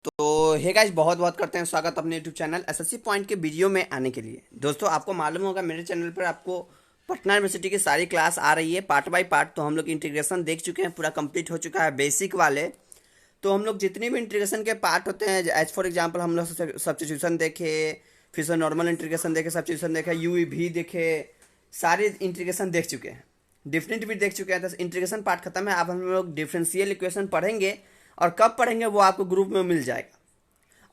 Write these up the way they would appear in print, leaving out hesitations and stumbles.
तो hey guys, बहुत बहुत करते हैं स्वागत अपने यूट्यूब चैनल एसएससी पॉइंट के वीडियो में आने के लिए। दोस्तों, आपको मालूम होगा मेरे चैनल पर आपको पटना यूनिवर्सिटी की सारी क्लास आ रही है पार्ट बाय पार्ट। तो हम लोग इंटीग्रेशन देख चुके हैं, पूरा कंप्लीट हो चुका है बेसिक वाले। तो हम लोग जितने भी इंटीग्रेशन के पार्ट होते हैं, एज फॉर एग्जांपल हम लोग सब्स्टिट्यूशन देखे, फिर से नॉर्मल इंटीग्रेशन देखे, सब्स्टिट्यूशन देखे, यू भी देखे, सारे इंटीग्रेशन देख चुके हैं, डिफरेंट भी देख चुके हैं। तो इंटीग्रेशन पार्ट खत्म है। अब हम लोग डिफरेंशियल इक्वेशन पढ़ेंगे, और कब पढ़ेंगे वो आपको ग्रुप में मिल जाएगा।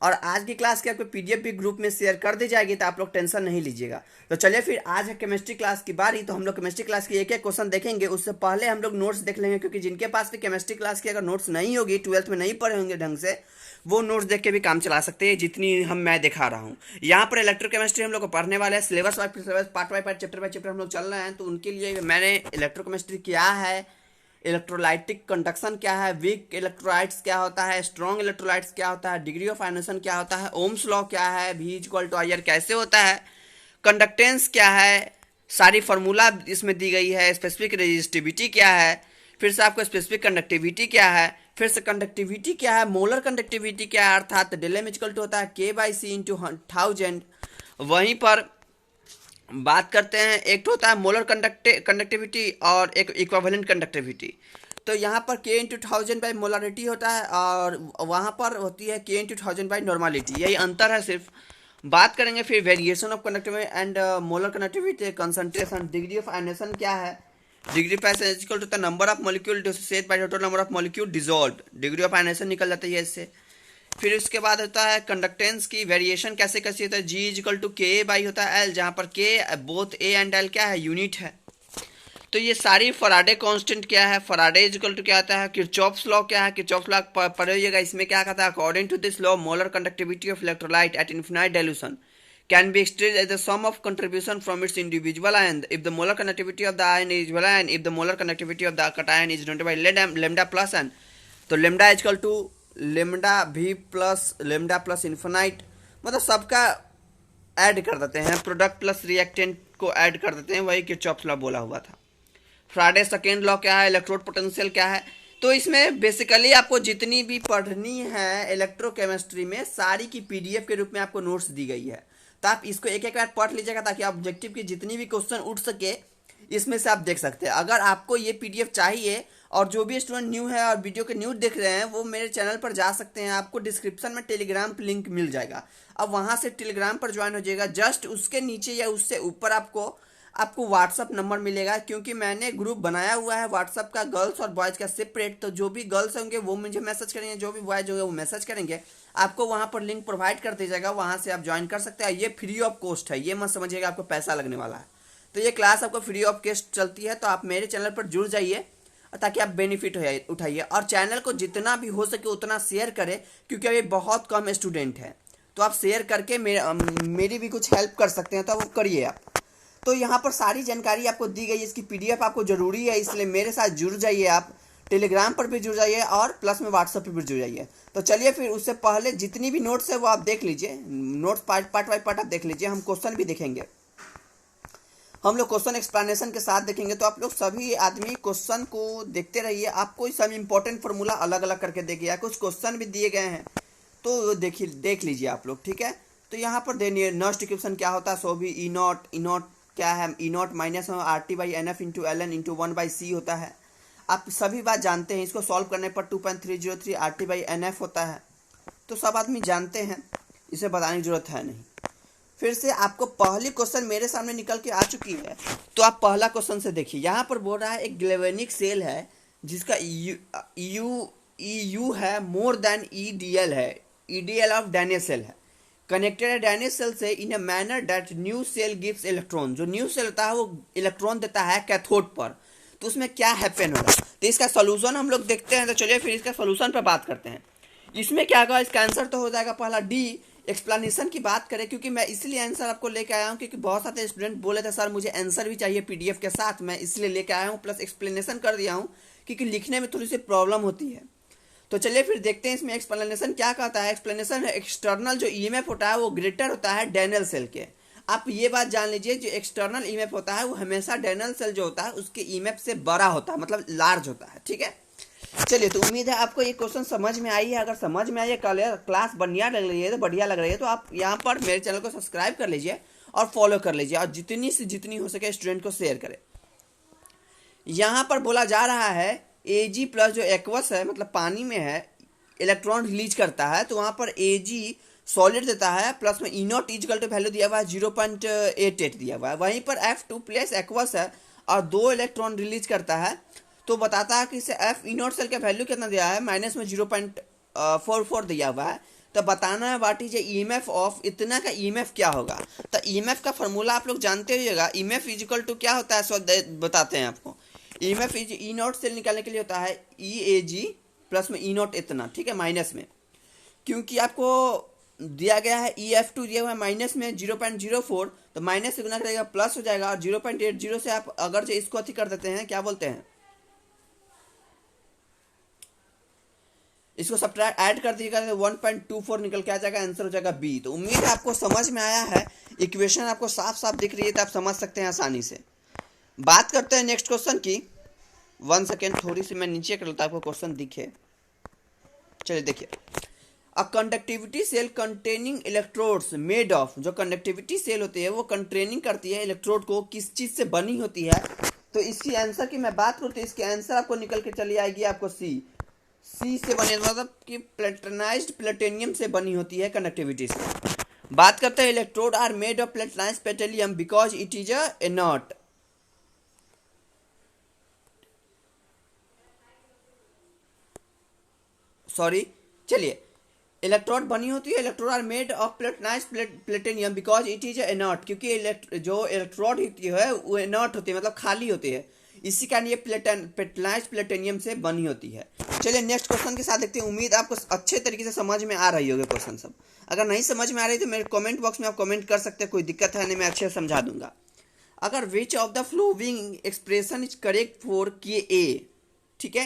और आज की क्लास की आपको पीडीएफ भी ग्रुप में शेयर कर दी जाएगी, तो आप लोग टेंशन नहीं लीजिएगा। तो चलिए फिर, आज है केमिस्ट्री क्लास की बारी। तो हम लोग केमिस्ट्री क्लास की एक एक क्वेश्चन देखेंगे। उससे पहले हम लोग नोट्स देख लेंगे, क्योंकि जिनके पास भी केमिस्ट्री क्लास की अगर नोट्स नहीं होगी, 12th में नहीं पढ़े होंगे ढंग से, वो नोट्स देख के भी काम चला सकते हैं, जितनी मैं दिखा रहा हूँ। यहाँ पर इलेक्ट्रोकेमिस्ट्री हम लोग को पढ़ने वाले हैं, syllabus wise syllabus, part by part, chapter by chapter हम लोग चल रहे हैं। तो उनके लिए मैंने इलेक्ट्रोकेमिस्ट्री क्या है, इलेक्ट्रोलाइटिक कंडक्शन क्या है, वीक इलेक्ट्रोलाइट्स क्या होता है, स्ट्रॉन्ग इलेक्ट्रोलाइट्स क्या होता है, डिग्री ऑफ आयनेशन क्या होता है, ओम्स लॉ क्या है, V इक्वल टू IR कैसे होता है, कंडक्टेंस क्या है, सारी फार्मूला इसमें दी गई है, स्पेसिफिक रेजिस्टिविटी क्या है, फिर से आपको स्पेसिफिक कंडक्टिविटी क्या है, फिर से कंडक्टिविटी क्या है, मोलर कंडक्टिविटी क्या है, अर्थात डेलेम इक्वल टू होता है K/C इंटू 1000। वहीं पर बात करते हैं, एक तो होता है मोलर कंडक्टिविटी और एक इक्विवेलेंट कंडक्टिविटी। तो यहाँ पर K इंटू 1000 बाई मोलारिटी होता है, और वहाँ पर होती है K इंटू 1000 बाई नॉर्मलिटी। यही अंतर है सिर्फ। बात करेंगे फिर variation of conductivity and molar conductivity, concentration, degree of ionisation क्या है, degree of ionisation equal to number of molecule dissociate by total number of molecule dissolved. Degree of ionisation निकल जाता है इससे। फिर उसके बाद होता है कंडक्टेंस की वेरिएशन कैसे कैसे होता है, G इक्वल टू के बाई होता है L, जहाँ पर के बोथ A एंड L क्या है, यूनिट है। तो ये सारी फराडे कांस्टेंट क्या है, फराडे इक्वल टू क्या आता है, किरचॉफ्स लॉ क्या है, किरचॉफ्स लॉ पढ़िएगा। इसमें क्या कहता है, according to this law molar conductivity of electrolyte at infinite dilution can be expressed as the sum of contribution from its individual ion if the molar conductivity of the ion is individual ion, if the molar conductivity of the cation is denoted by lambda plus n। तो lambda is equal to lambda v plus lambda plus infinite, मतलब सबका add कर देते हैं, product plus reactant को add कर देते हैं। वही किरचॉफ्स लॉ बोला हुआ था। फ्राडे सेकेंड लॉ क्या है, इलेक्ट्रोड पोटेंशियल क्या है। तो इसमें बेसिकली आपको जितनी भी पढ़नी है इलेक्ट्रोकेमिस्ट्री में, सारी की पीडीएफ के रूप में आपको नोट्स दी गई है। तो आप इसको एक एक बार पढ़ लीजिएगा, ताकि ऑब्जेक्टिव की जितनी भी क्वेश्चन उठ सके, इसमें से आप देख सकते हैं। अगर आपको ये पीडीएफ चाहिए, और जो भी स्टूडेंट न्यू है और वीडियो के न्यू देख रहे हैं, वो मेरे चैनल पर जा सकते हैं। आपको डिस्क्रिप्शन में टेलीग्राम लिंक मिल जाएगा। अब वहाँ से टेलीग्राम पर ज्वाइन हो जाएगा। जस्ट उसके नीचे या उससे ऊपर आपको व्हाट्सअप नंबर मिलेगा, क्योंकि मैंने ग्रुप बनाया हुआ है व्हाट्सअप का, गर्ल्स और बॉयज़ का सेपरेट। तो जो भी गर्ल्स होंगे वो मुझे मैसेज करेंगे, जो भी बॉयज़ होंगे वो मैसेज करेंगे, आपको वहाँ पर लिंक प्रोवाइड कर दिया जाएगा। वहाँ से आप ज्वाइन कर सकते हैं। ये फ्री ऑफ कॉस्ट है, ये मत समझिएगा आपको पैसा लगने वाला है। तो ये क्लास आपको फ्री ऑफ कॉस्ट चलती है। तो आप मेरे चैनल पर जुड़ जाइए, ताकि आप बेनिफिट उठाइए, और चैनल को जितना भी हो सके उतना शेयर करें, क्योंकि अभी बहुत कम स्टूडेंट हैं। तो आप शेयर करके मेरी भी कुछ हेल्प कर सकते हैं, तो वो करिए आप। तो यहाँ पर सारी जानकारी आपको दी गई है। इसकी पीडीएफ आपको ज़रूरी है, इसलिए मेरे साथ जुड़ जाइए। आप टेलीग्राम पर भी जुड़ जाइए, और प्लस में व्हाट्सएप पर भी जुड़ जाइए। तो चलिए फिर, उससे पहले जितनी भी नोट्स है वो आप देख लीजिए। नोट्स पार्ट बाय पार्ट आप देख लीजिए। हम क्वेश्चन भी देखेंगे, हम लोग क्वेश्चन एक्सप्लेनेशन के साथ देखेंगे। तो आप लोग सभी आदमी क्वेश्चन को देखते रहिए। आपको सब इंपॉर्टेंट फार्मूला अलग अलग करके देखिए, कुछ क्वेश्चन भी दिए गए हैं, तो देख लीजिए आप लोग, ठीक है। तो यहाँ पर देखिए, नॉस्ट इक्वेशन क्या होता है, सो भी ई नॉट क्या है, E naught minus RT by NF into LN into 1/C होता है। आप सभी बात जानते हैं। इसको सॉल्व करने पर 2.303 RT बाई NF होता है। तो सब आदमी जानते हैं, इसे बताने की जरूरत है नहीं। फिर से आपको पहली क्वेश्चन मेरे सामने निकल के आ चुकी है, तो आप पहला क्वेश्चन से देखिए। यहाँ पर बोल रहा है एक ग्लेवेनिक सेल है, जिसका EU है मोर देन EDL है, EDL ऑफ डैनियल सेल है, कनेक्टेड है डैनियल सेल से in a manner that new cell gives electron. जो न्यू सेल होता है वो इलेक्ट्रॉन देता है कैथोड पर। तो उसमें क्या हैपन होगा, तो इसका सोल्यूशन हम लोग देखते हैं। तो चलिए फिर इसका सोल्यूशन पर बात करते हैं। इसमें क्या होगा, इसका आंसर तो हो जाएगा पहला D। एक्सप्लेनेशन की बात करें, क्योंकि मैं इसलिए आंसर आपको लेके आया हूँ, क्योंकि बहुत सारे स्टूडेंट बोले थे सर मुझे आंसर भी चाहिए पीडीएफ के साथ, मैं इसलिए लेके आया हूँ, प्लस एक्सप्लेनेशन कर दिया हूँ, क्योंकि लिखने में थोड़ी सी प्रॉब्लम होती है। तो चलिए फिर देखते हैं इसमें एक्सप्लेनेशन क्या कहता है। एक्सप्लेनेशन है, एक्सटर्नल जो ईएमएफ होता है वो ग्रेटर होता है डैनियल सेल के। आप ये बात जान लीजिए, जो एक्सटर्नल ईएमएफ होता है वो हमेशा डैनियल सेल जो होता है उसके ईएमएफ से बड़ा होता है, मतलब लार्ज होता है, ठीक है। चलिए, तो उम्मीद है आपको ये क्वेश्चन समझ में आई है। अगर समझ में आई है, क्लास बढ़िया लग रही है तो बढ़िया लग रही है तो आप यहाँ पर मेरे चैनल को सब्सक्राइब कर लीजिए और फॉलो कर लीजिए, और जितनी से जितनी हो सके स्टूडेंट को शेयर करें। यहाँ पर बोला जा रहा है Ag प्लस जो एक्वस है, मतलब पानी में है, इलेक्ट्रॉन रिलीज करता है, तो वहाँ पर Ag सॉलिड देता है, प्लस में ई नॉट इजकल टू वैल्यू दिया हुआ है 0.88 दिया हुआ है। वहीं पर F2 प्लस एक्वस है और 2 इलेक्ट्रॉन रिलीज करता है, तो बताता है कि इसे एफ ई नॉट सेल का वैल्यू कितना दिया है, माइनस में 0.44 दिया हुआ है। तो बताना है व्हाट इज ईएमएफ ऑफ इतना का ईएमएफ क्या होगा। तो ईएमएफ का फॉर्मूला आप लोग जानते होइएगा, ईएमएफ इजिकल टू क्या होता है, सो बताते हैं आपको। EMF is E naught cell निकालने के लिए होता है ई ए जी प्लस में ई नॉट इतना, ठीक है, माइनस में, क्योंकि आपको दिया गया है ई एफ टू दिया हुआ है माइनस में 0.04, तो माइनस से गुना करेगा प्लस हो जाएगा, और 0.80 से आप अगर जो इसको अथी कर देते हैं, क्या बोलते हैं, इसको सब्ट्रैक्ट ऐड कर दीजिएगा तो 1.24 निकल के आ जाएगा, आंसर हो जाएगा बी। तो उम्मीद है आपको समझ में आया है, इक्वेशन आपको साफ साफ दिख रही है तो आप समझ सकते हैं आसानी से। बात करते हैं नेक्स्ट क्वेश्चन की। 1 सेकेंड, थोड़ी सी मैं नीचे कर लेता, आपको क्वेश्चन दिखे। चलिए देखिए, a conductivity cell containing electrodes made of, जो कंडक्टिविटी सेल होती है वो कंटेनिंग करती है इलेक्ट्रोड को, किस चीज से बनी होती है। तो इसकी आंसर की मैं बात करूँ तो इसकी आंसर आपको निकल के चली आएगी आपको सी से बने, मतलब कि प्लेटनाइज्ड प्लेटेनियम से बनी होती है कंडक्टिविटी से। बात करते हैं electrode are made of platinized platinum because it is a not. Sorry, चलिए, इलेक्ट्रोड बनी होती है, electrode are made of platinized platinum because it is a not, क्योंकि जो इलेक्ट्रोड होती है वो नॉट होती है, मतलब खाली होती है, इसी कारण ये प्लेटनाइज्ड प्लेटेनियम से बनी होती है। चलिए नेक्स्ट क्वेश्चन के साथ देखते हैं। उम्मीद आपको अच्छे तरीके से समझ में आ रही होगी क्वेश्चन सब। अगर नहीं समझ में आ रही तो मेरे कमेंट बॉक्स में आप कमेंट कर सकते हैं, कोई दिक्कत है नहीं, मैं अच्छे से समझा दूंगा। अगर विच of the flowing expression is correct for के ए, ठीक है,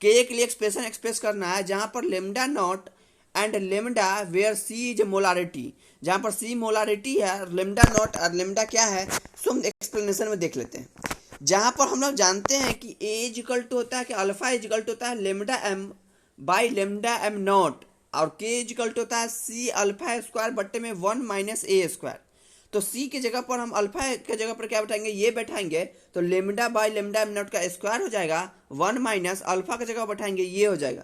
के ए के लिए एक्सप्रेशन एक्सप्रेस करना है जहां पर lambda naught and lambda where C is molarity, जहां पर सी मोलारिटी है और लेमडा नॉट और लेमडा क्या है, सो हम एक्सप्लेनेशन में देख लेते हैं। जहां पर हम लोग जानते हैं कि ए इजिकल टू होता है कि अल्फा इजिकल टू होता है lambda M by lambda M naught, और के इजिकल टू होता है सी अल्फा स्क्वायर बट्टे में 1 माइनस ए स्क्वायर। तो सी की जगह पर हम अल्फा के जगह पर क्या बैठाएंगे, ये बैठाएंगे, तो lambda by lambda M not का स्क्वायर हो जाएगा, 1 माइनस अल्फा की जगह बैठाएंगे, ये हो जाएगा।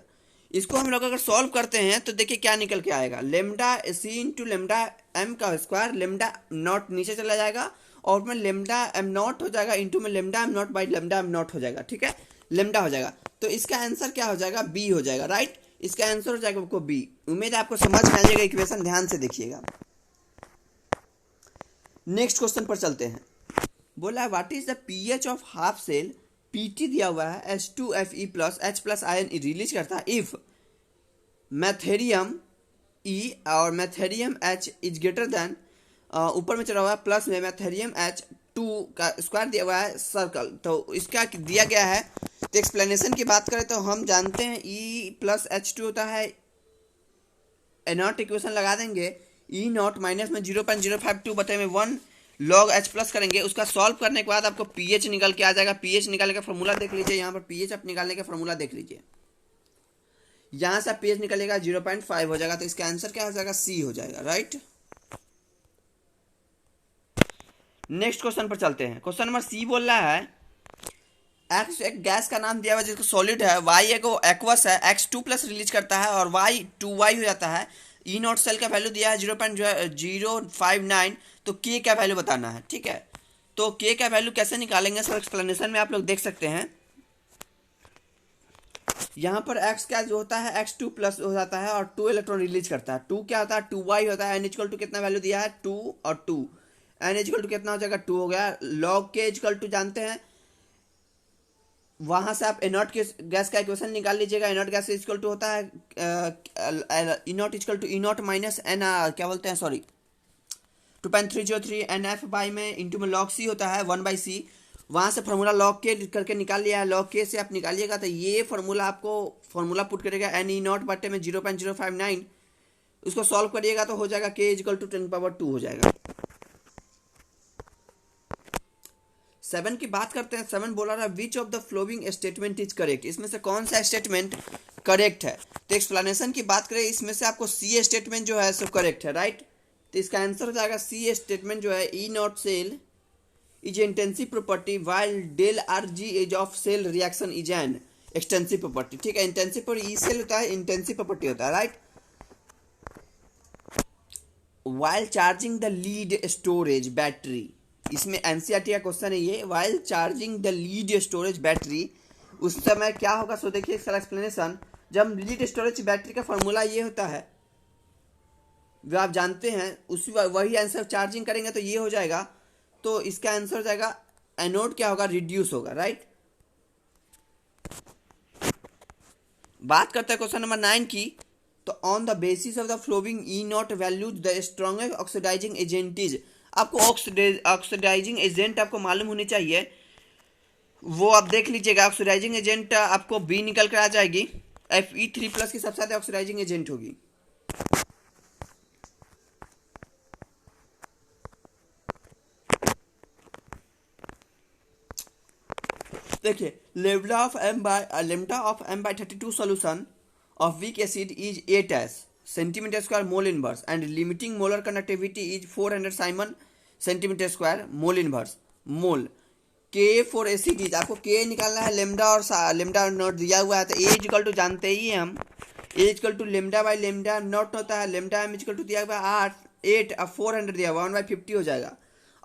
इसको हम लोग अगर सॉल्व करते हैं तो देखिए क्या निकल के आएगा, लेमडा सी इंटू लेमडा एम का स्क्वायर, लेमडा नॉट नीचे चला जाएगा और में लेमडा एम नॉट हो जाएगा, इंटू में lambda M not by lambda M not हो जाएगा, ठीक है, लेमडा हो जाएगा। तो इसका आंसर क्या हो जाएगा, बी हो जाएगा, राइट। इसका आंसर हो जाएगा आपको बी। उम्मीद है आपको समझ में आ जाएगा इक्वेशन, ध्यान से देखिएगा। नेक्स्ट क्वेश्चन पर चलते हैं। बोला what is the pH of half cell, PT दिया हुआ है H2Fe plus H plus ion release करता है इफ मैथेरियम ई और मैथेरियम H इज ग्रेटर देन, ऊपर में चला हुआ है प्लस में मैथेरियम H2 का स्क्वायर दिया हुआ है सर्कल, तो इसका दिया गया है। तो एक्सप्लेनेशन की बात करें तो हम जानते हैं E प्लस H2 होता है, ए नॉट इक्वेशन लगा देंगे, ई नॉट माइनस में 0.052 बटे में 1 लॉग एच प्लस करेंगे, उसका सॉल्व करने के बाद आपको पीएच निकल के आ जाएगा। पीएच निकालने का फॉर्मूला देख लीजिए, यहाँ पर पीएच आप निकालने का फॉर्मूला देख लीजिए, यहाँ से पीएच निकलेगा 0.5 हो जाएगा, तो इसका आंसर क्या हो जाएगा, सी हो जाएगा, राइट। नेक्स्ट क्वेश्चन पर चलते हैं। क्वेश्चन नंबर सी बोल रहा है एक्स एक गैस का नाम दिया हुआ है जिसको सॉलिड है, वाई एक एक्वस है, X2 प्लस रिलीज करता है और वाई 2y हो जाता है। ई नॉट सेल का वैल्यू दिया है 0.059, तो के का वैल्यू बताना है, ठीक है। तो के का वैल्यू कैसे निकालेंगे, सर एक्सप्लेनेशन में आप लोग देख सकते हैं। यहाँ पर एक्स का जो होता है X2 प्लस हो जाता है और 2 इलेक्ट्रॉन रिलीज करता है, 2 क्या होता है 2y होता है, एन इक्वल टू कितना वैल्यू दिया है 2 और 2, एन इक्वल टू कितना हो जाएगा 2 हो गया, लॉग के इक्वल टू जानते हैं, वहां से आप एनॉट के गैस का इक्वेशन निकाल लीजिएगा। एनॉट गैस इक्वल टू होता है इनॉट इक्वल टू इनॉट माइनस एन, क्या बोलते हैं सॉरी 2.303 एन एफ बाई में इंटू में लॉग सी होता है 1 बाई सी, वहां से फॉर्मूला लॉग के करके निकाल लिया है, लॉग के से आप निकालिएगा तो ये फॉर्मूला आपको फॉर्मूला पुट करेगा एन ई नॉट बटे में 0.059, उसको सॉल्व करिएगा तो हो जाएगा के इक्वल टू 10 पावर 2 हो जाएगा। 7 की बात करते हैं। 7 बोला रहा विच of the following statement is correct, इसमें से कौन सा स्टेटमेंट करेक्ट है। तो एक्सप्लेनेशन की बात करें, इसमें से आपको सी स्टेटमेंट जो है सो करेक्ट है, राइट। तो इसका आंसर हो जाएगा सी स्टेटमेंट जो है E naught cell is intensive property while del r G is of cell reaction is an extensive property. ठीक है, इंटेंसिव पर ई सेल होता है, इंटेंसिव प्रॉपर्टी होता है, right. While charging the lead storage battery, इसमें एनसीईआरटी का question है ये। While charging the lead storage battery, उस समय क्या होगा सो देखिए इसका एक्सप्लेनेशन। जब लीड स्टोरेज बैटरी का फॉर्मूला ये होता है, वो आप जानते हैं, उसी वही आंसर चार्जिंग करेंगे तो ये हो जाएगा। तो इसका आंसर हो जाएगा एनोड क्या होगा, रिड्यूस होगा, राइट। बात करते हैं क्वेश्चन नंबर 9 की। तो on the basis of the following E naught values the strongest oxidising agent is, आपको ऑक्सीडाइजिंग एजेंट आपको मालूम होनी चाहिए, वो आप देख लीजिएगा। ऑक्सीडाइजिंग एजेंट आपको बी निकल कर आ जाएगी, Fe3+ की सबसे ज्यादा ऑक्सीडाइजिंग एजेंट होगी। देखिए lambda of m by 32 solution of weak acid is 8 as centimeter square mole inverse and limiting molar conductivity is 400 Simon centimeter square mole inverse mole। K for acid is, आपको K निकालना है, lambda और lambda naught दिया हुआ है। तो A equal to जानते ही हम, A equal to lambda by lambda naught होता है, लेमडा एम इक्वल टू दिया हुआ है 8 अब 400 दिया हुआ 1/50 हो जाएगा।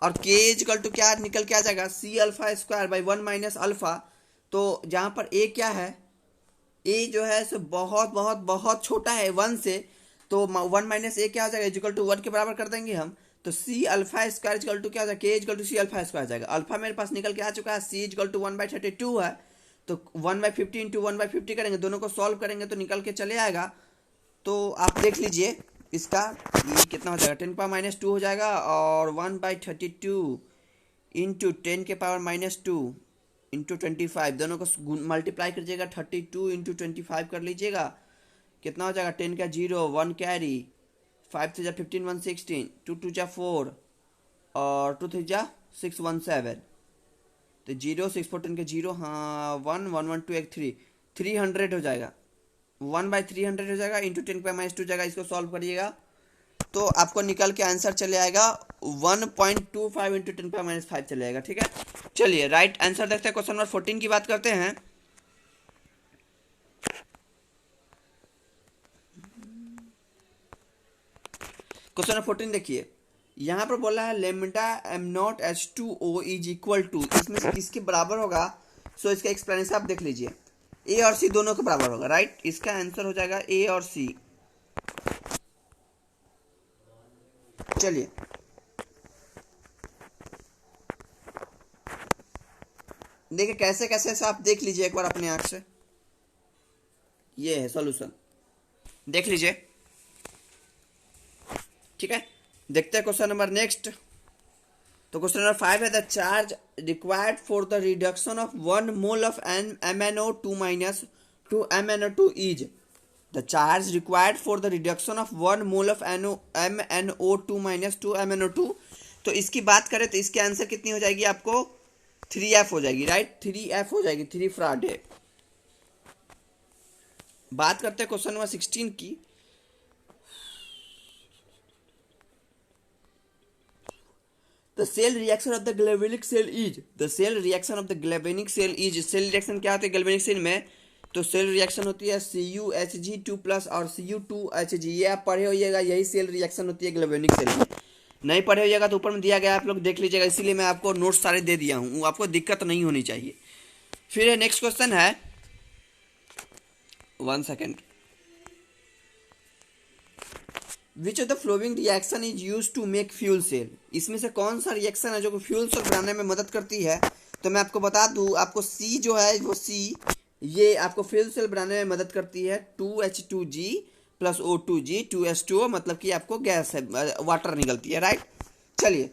और K इक्वल टू क्या निकल के आ जाएगा, C alpha square by 1 minus alpha. तो जहाँ पर A क्या है, A जो है सो बहुत बहुत बहुत छोटा है 1 से, तो 1 माइनस A क्या हो जाएगा, इक्वल टू 1 के बराबर कर देंगे हम। तो C alpha square equal to क्या हो जाएगा, K equal to C alpha square आ जाएगा। अल्फा मेरे पास निकल के आ चुका है, C इक्वल टू 1/32 है। तो 1/50 इंटू 1/50 करेंगे, दोनों को सॉल्व करेंगे तो निकल के चले आएगा। तो आप देख लीजिए इसका ये कितना हो जाएगा, 10⁻² हो जाएगा। और 1/32 इंटू 10⁻² इंटू 25, दोनों को मल्टीप्लाई करिएगा, 32 इंटू 25 कर लीजिएगा, कितना हो जाएगा, 10 का 0 1 कैरी, 5 3 15 1 16, 2 2 4 और 2 3 6 1 7। तो 0 6 4 10 के 0, हाँ 1 1 1 2 1 3 300 हो जाएगा, 1/300 हो जाएगा इंटू 10⁻² जाएगा। इसको सॉल्व करिएगा तो आपको निकल के आंसर चले आएगा 1.25 इंटू 10⁻5 चले आएगा। ठीक है, चलिए राइट आंसर देखते हैं। क्वेश्चन नंबर 14 की बात करते हैं। क्वेश्चन नंबर 14 देखिए, यहाँ पर बोला है lambda m0 H2O is equal to, इसमें से किसके बराबर होगा। सो इसका एक्सप्लेनेशन आप देख लीजिए, ए और सी दोनों के बराबर होगा, राइट। इसका आंसर हो जाएगा ए और सी। चलिए देखिए कैसे कैसे से आप देख लीजिए एक बार अपने आंख से, ये है सॉल्यूशन, देख लीजिए। ठीक है, देखते हैं क्वेश्चन नंबर नेक्स्ट। तो क्वेश्चन नंबर 5 है the charge required for the reduction of 1 mole of MnO2 minus 2 MnO2 is, the charge required for the reduction of 1 mole of MnO2 minus 2 MnO2। तो इसकी बात करें तो इसके आंसर कितनी हो जाएगी, आपको 3F हो जाएगी, राइट। 3F हो जाएगी, 3 फ्राडे। बात करते हैं क्वेश्चन नंबर 16 की। The cell reaction of the galvanic cell is, the cell reaction of the galvanic cell is, cell reaction क्या होती है galvanic cell में, तो सेल रिएक्शन होती है CuHg2+ और Cu2Hg, ये आप पढ़े होइएगा, यही सेल रिएक्शन होती है galvanic सेल में। नहीं पढ़े होइएगा तो ऊपर में दिया गया, आप लोग देख लीजिएगा, इसीलिए मैं आपको नोट्स सारे दे दिया हूँ, आपको दिक्कत नहीं होनी चाहिए। फिर नेक्स्ट क्वेश्चन है, 1 second, which of the following reaction is use to make fuel cell, इसमें से कौन सा रिएक्शन है जो कि फ्यूल सेल बनाने में मदद करती है। तो मैं आपको बता दूं, आपको सी जो है वो सी, ये आपको फ्यूल सेल बनाने में मदद करती है। 2H2G प्लस O2G 2H2O, मतलब कि आपको गैस है, वाटर निकलती है, राइट। चलिए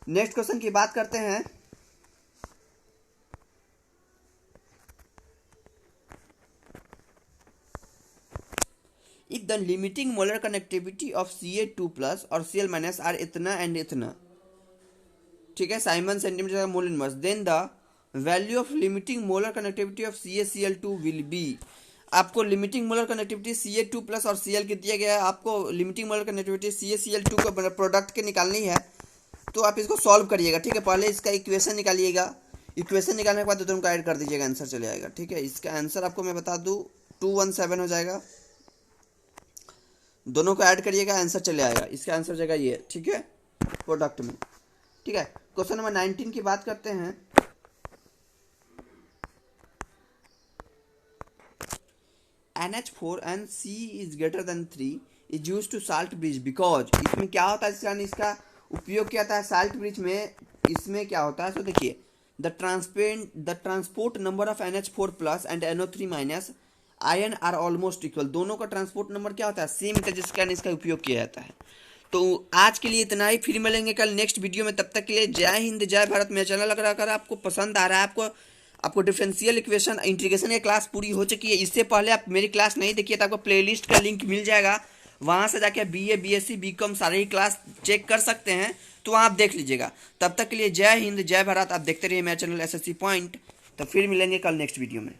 नेक्स्ट क्वेश्चन की बात करते हैं। If the limiting molar conductivity of Ca2+ और Cl- are इतना and इतना, ठीक है, siemens centimetre mole inverse, then the value of limiting molar conductivity of CaCl2 will be. आपको limiting molar conductivity Ca2 plus और Cl की दिया गया है, आपको लिमिटिंग मोलर कनेक्टिविटी CaCl2 को प्रोडक्ट के निकालनी है। तो आप इसको सॉल्व करिएगा, ठीक है। पहले इसका इक्वेशन निकालिएगा, इक्वेशन निकालने के बाद दोनों को ऐड कर दीजिएगा, आंसर चले आएगा, ठीक है। इसका आंसर आपको मैं बता दूं 217 हो जाएगा। दोनों को ऐड करिएगा, आंसर चले आएगा। इसका आंसर जाएगा ये, ठीक है, प्रोडक्ट में, ठीक है। क्वेश्चन नंबर 19 की बात करते हैं। NH4 and C is greater than 3 is used to salt bridge because, इसमें क्या होता है, इसका उपयोग किया जाता है साल्ट ब्रिज में। इसमें क्या होता है, तो देखिए, the transport number of NH4 plus and NO3 minus ion are almost equal. दोनों का ट्रांसपोर्ट नंबर क्या होता है, सेम होता है, जिसके कारण इसका उपयोग किया जाता है। तो आज के लिए इतना ही, फिर मिलेंगे कल नेक्स्ट वीडियो में। तब तक के लिए जय हिंद जय भारत। मेरा चैनल अगर आपको पसंद आ रहा है, आपको डिफरेंशियल इक्वेशन इंटीग्रेशन की क्लास पूरी हो चुकी है, इससे पहले आप मेरी क्लास नहीं देखिए तो आपको प्लेलिस्ट का लिंक मिल जाएगा, वहाँ से जाके BA BSc BCom सारे ही क्लास चेक कर सकते हैं, तो आप देख लीजिएगा। तब तक के लिए जय हिंद जय भारत। आप देखते रहिए मेरा चैनल SSC पॉइंट। तो फिर मिलेंगे कल नेक्स्ट वीडियो में।